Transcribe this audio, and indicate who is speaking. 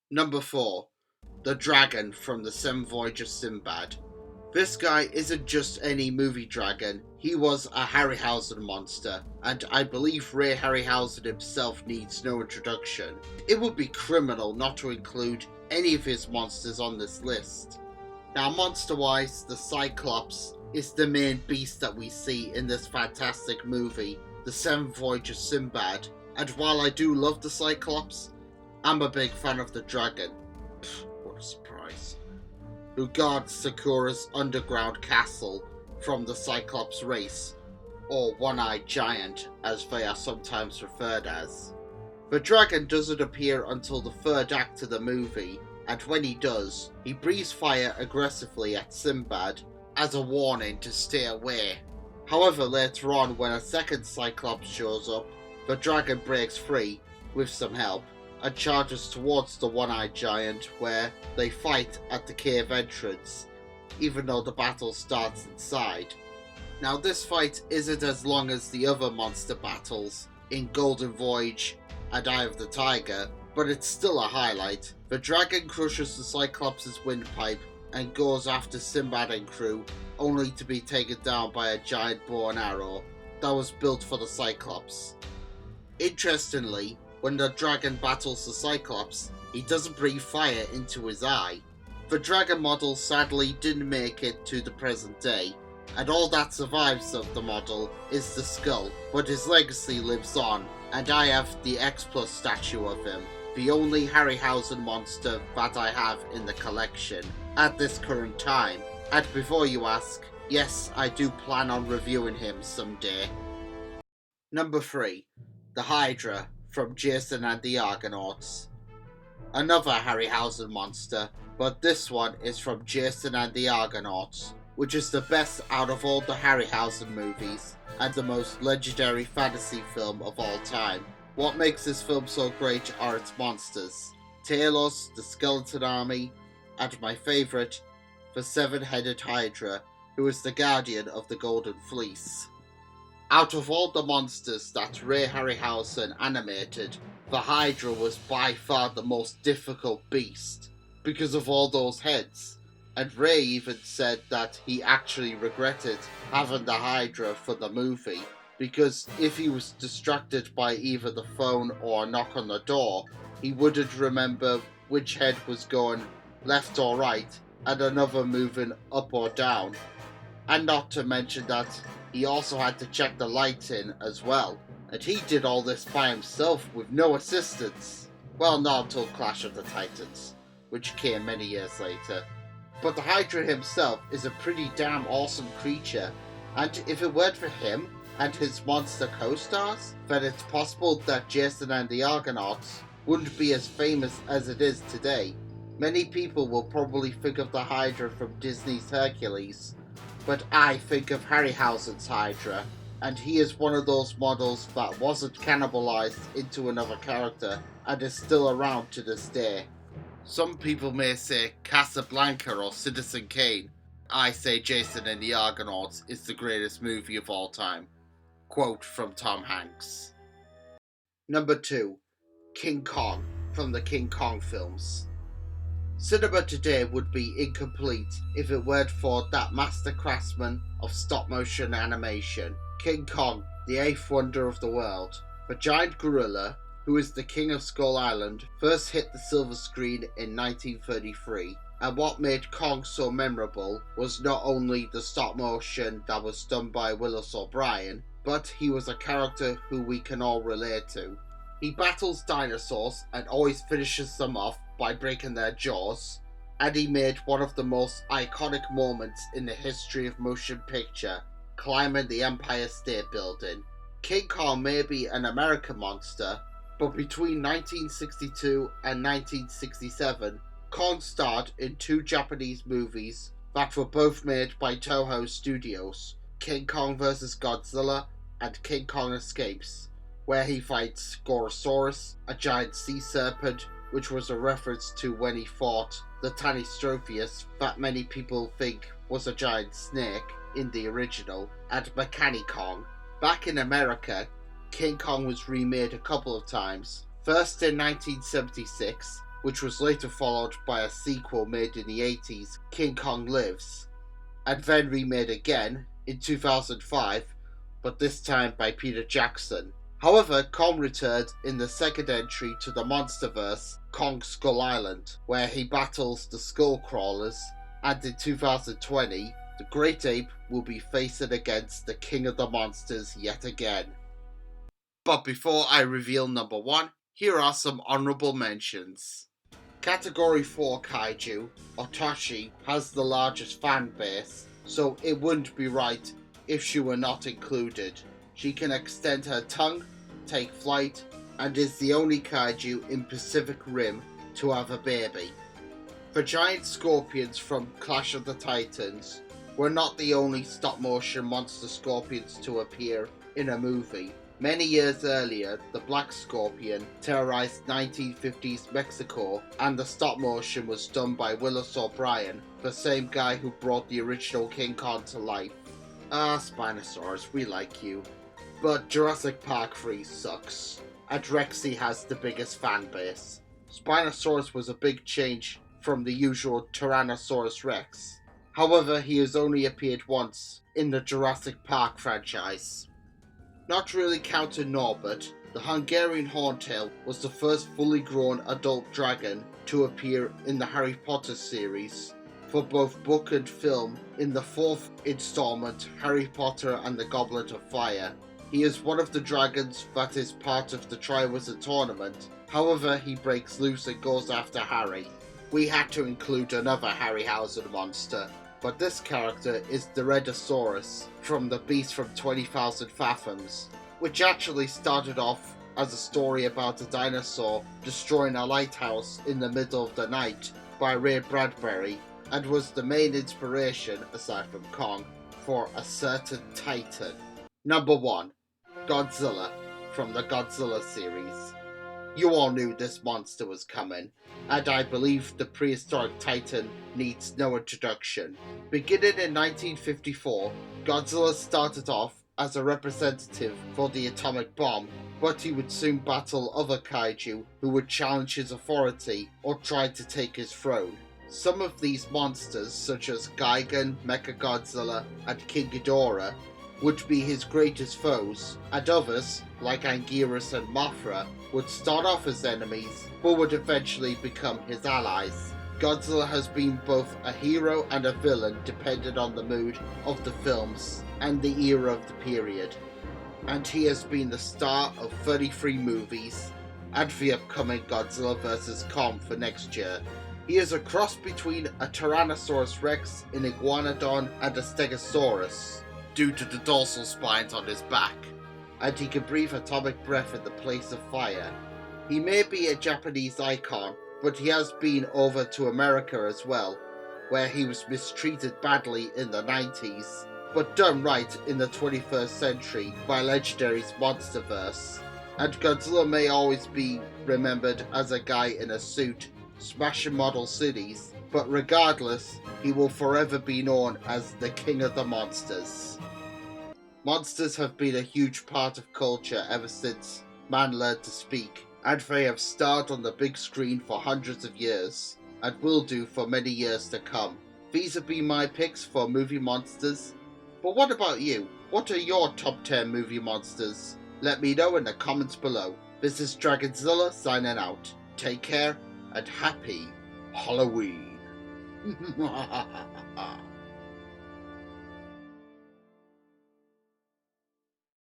Speaker 1: Number 4. The Dragon from the Seven Voyages Sinbad. This guy isn't just any movie dragon, he was a Harryhausen monster, and I believe Ray Harryhausen himself needs no introduction. It would be criminal not to include any of his monsters on this list. Now, monster-wise, the Cyclops is the main beast that we see in this fantastic movie, The Seven Voyages Sinbad, and while I do love the Cyclops, I'm a big fan of the dragon. What a surprise. Who guards Sakura's underground castle from the Cyclops race, or One-Eyed Giant as they are sometimes referred as. The dragon doesn't appear until the third act of the movie, and when he does, he breathes fire aggressively at Sinbad as a warning to stay away. However, later on when a second Cyclops shows up, the dragon breaks free, with some help, and charges towards the One-Eyed Giant where they fight at the cave entrance, even though the battle starts inside. Now this fight isn't as long as the other monster battles in Golden Voyage and Eye of the Tiger, but it's still a highlight. The dragon crushes the Cyclops' windpipe and goes after Sinbad and crew, only to be taken down by a giant bow and arrow that was built for the Cyclops. Interestingly, when the dragon battles the Cyclops, he doesn't breathe fire into his eye. The dragon model sadly didn't make it to the present day, and all that survives of the model is the skull, but his legacy lives on, and I have the X Plus statue of him, the only Harryhausen monster that I have in the collection at this current time. And before you ask, yes, I do plan on reviewing him someday. Number 3. The Hydra from Jason and the Argonauts. Another Harryhausen monster, but this one is from Jason and the Argonauts, which is the best out of all the Harryhausen movies and the most legendary fantasy film of all time. What makes this film so great are its monsters: Talos, the Skeleton Army, and my favourite, the seven-headed Hydra, who is the guardian of the Golden Fleece. Out of all the monsters that Ray Harryhausen animated, the Hydra was by far the most difficult beast, because of all those heads, and Ray even said that he actually regretted having the Hydra for the movie, because if he was distracted by either the phone or a knock on the door, he wouldn't remember which head was going left or right, and another moving up or down. And not to mention that he also had to check the lights in as well, and he did all this by himself with no assistance. Well, not until Clash of the Titans, which came many years later. But the Hydra himself is a pretty damn awesome creature, and if it weren't for him and his monster co-stars, then it's possible that Jason and the Argonauts wouldn't be as famous as it is today. Many people will probably think of the Hydra from Disney's Hercules, but I think of Harryhausen's Hydra, and he is one of those models that wasn't cannibalized into another character and is still around to this day. Some people may say Casablanca or Citizen Kane. I say Jason and the Argonauts is the greatest movie of all time. Quote from Tom Hanks. Number 2. King Kong from the King Kong films. Cinema today would be incomplete if it weren't for that master craftsman of stop-motion animation, King Kong, the eighth wonder of the world. The giant gorilla, who is the king of Skull Island, first hit the silver screen in 1933, and what made Kong so memorable was not only the stop-motion that was done by Willis O'Brien, but he was a character who we can all relate to. He battles dinosaurs and always finishes them off by breaking their jaws, and he made one of the most iconic moments in the history of motion picture, climbing the Empire State Building. King Kong may be an American monster, but between 1962 and 1967, Kong starred in 2 Japanese movies that were both made by Toho Studios, King Kong vs. Godzilla and King Kong Escapes, where he fights Gorosaurus, a giant sea serpent, which was a reference to when he fought the Tanistropheus that many people think was a giant snake in the original, and Mechani Kong. Back in America, King Kong was remade a couple of times, first in 1976 which was later followed by a sequel made in the 80s, King Kong Lives, and then remade again in 2005, but this time by Peter Jackson. However, Kong returned in the second entry to the Monsterverse, Kong Skull Island, where he battles the Skull Crawlers, and in 2020, the Great Ape will be facing against the King of the Monsters yet again. But before I reveal number 1, here are some honourable mentions. Category 4 Kaiju, Otoshi, has the largest fan base, so it wouldn't be right if she were not included. She can extend her tongue, take flight, and is the only kaiju in Pacific Rim to have a baby. The giant scorpions from Clash of the Titans were not the only stop-motion monster scorpions to appear in a movie. Many years earlier, the Black Scorpion terrorized 1950s Mexico, and the stop-motion was done by Willis O'Brien, the same guy who brought the original King Kong to life. Spinosaurus, we like you. But Jurassic Park 3 sucks, and Rexy has the biggest fan base. Spinosaurus was a big change from the usual Tyrannosaurus Rex. However, he has only appeared once in the Jurassic Park franchise. Not really counting Norbert, the Hungarian Horntail was the first fully grown adult dragon to appear in the Harry Potter series, for both book and film in the 4th installment, Harry Potter and the Goblet of Fire. He is one of the dragons that is part of the Triwizard Tournament, however he breaks loose and goes after Harry. We had to include another Harryhausen monster, but this character is the Redosaurus from The Beast from 20,000 Fathoms, which actually started off as a story about a dinosaur destroying a lighthouse in the middle of the night by Ray Bradbury, and was the main inspiration, aside from Kong, for a certain Titan. Number 1. Godzilla from the Godzilla series. You all knew this monster was coming, and I believe the prehistoric Titan needs no introduction. Beginning in 1954, Godzilla started off as a representative for the atomic bomb, but he would soon battle other kaiju who would challenge his authority or try to take his throne. Some of these monsters, such as Gigan, Mechagodzilla, and King Ghidorah, would be his greatest foes, and others, like Anguirus and Mothra, would start off as enemies, but would eventually become his allies. Godzilla has been both a hero and a villain depending on the mood of the films and the era of the period, and he has been the star of 33 movies and the upcoming Godzilla vs. Kong for next year. He is a cross between a Tyrannosaurus Rex, an Iguanodon, and a Stegosaurus, due to the dorsal spines on his back, and he can breathe atomic breath in the place of fire. He may be a Japanese icon, but he has been over to America as well, where he was mistreated badly in the 90s, but done right in the 21st century by Legendary's Monsterverse. And Godzilla may always be remembered as a guy in a suit smashing model cities, but regardless, he will forever be known as the King of the Monsters. Monsters have been a huge part of culture ever since man learned to speak, and they have starred on the big screen for hundreds of years, and will do for many years to come. These have been my picks for movie monsters, but what about you? What are your top 10 movie monsters? Let me know in the comments below. This is Dragonzilla signing out. Take care, and happy Halloween.